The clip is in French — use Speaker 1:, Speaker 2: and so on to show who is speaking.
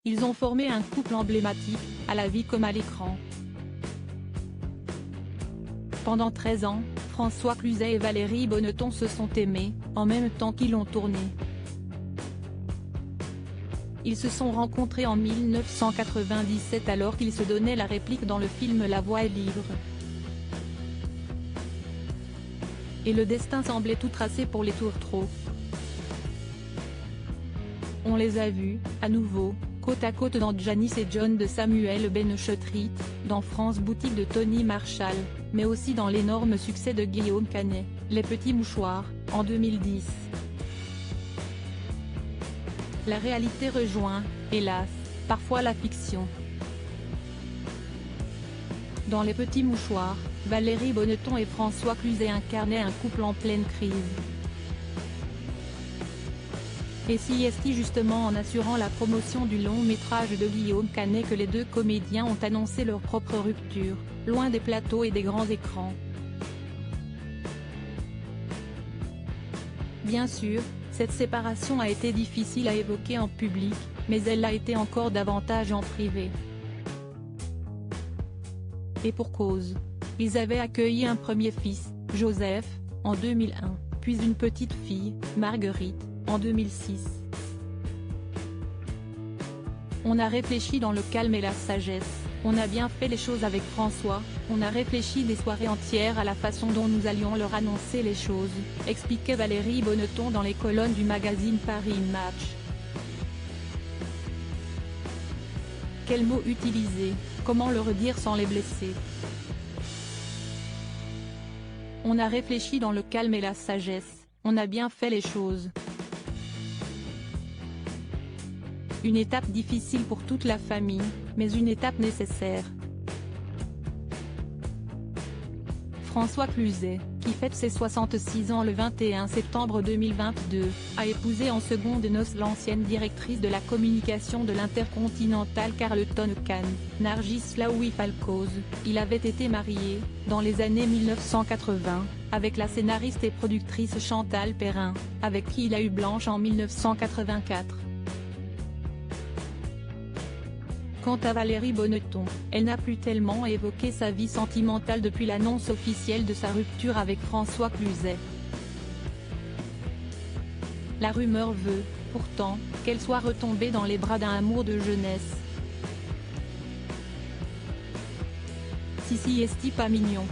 Speaker 1: Ils ont formé un couple emblématique, à la vie comme à l'écran. Pendant 13 ans, François Cluzet et Valérie Bonneton se sont aimés, en même temps qu'ils ont tourné. Ils se sont rencontrés en 1997 alors qu'ils se donnaient la réplique dans le film La Voix est libre. Et le destin semblait tout tracé pour les Tourtereaux. On les a vus, à nouveau, côte à côte dans Janice et John de Samuel Benchetrit, dans France Boutique de Tony Marshall, mais aussi dans l'énorme succès de Guillaume Canet, Les Petits Mouchoirs, en 2010. La réalité rejoint, hélas, parfois la fiction. Dans Les Petits Mouchoirs, Valérie Bonneton et François Cluzet incarnaient un couple en pleine crise. Et si est justement en assurant la promotion du long métrage de Guillaume Canet que les deux comédiens ont annoncé leur propre rupture, loin des plateaux et des grands écrans. Bien sûr, cette séparation a été difficile à évoquer en public, mais elle l'a été encore davantage en privé. Et pour cause. Ils avaient accueilli un premier fils, Joseph, en 2001, puis une petite fille, Marguerite, en 2006. On a réfléchi dans le calme et la sagesse, on a bien fait les choses avec François, on a réfléchi des soirées entières à la façon dont nous allions leur annoncer les choses, expliquait Valérie Bonneton dans les colonnes du magazine Paris Match. Quels mots utiliser, comment le redire sans les blesser? On a réfléchi dans le calme et la sagesse, on a bien fait les choses. Une étape difficile pour toute la famille, mais une étape nécessaire. François Cluzet, qui fête ses 66 ans le 21 septembre 2022, a épousé en secondes noces l'ancienne directrice de la communication de l'Intercontinental Carleton Cannes, Nargis Laoui Falcoz. Il avait été marié, dans les années 1980, avec la scénariste et productrice Chantal Perrin, avec qui il a eu Blanche en 1984. Quant à Valérie Bonneton, elle n'a plus tellement évoqué sa vie sentimentale depuis l'annonce officielle de sa rupture avec François Cluzet. La rumeur veut, pourtant, qu'elle soit retombée dans les bras d'un amour de jeunesse. Si est pas mignon.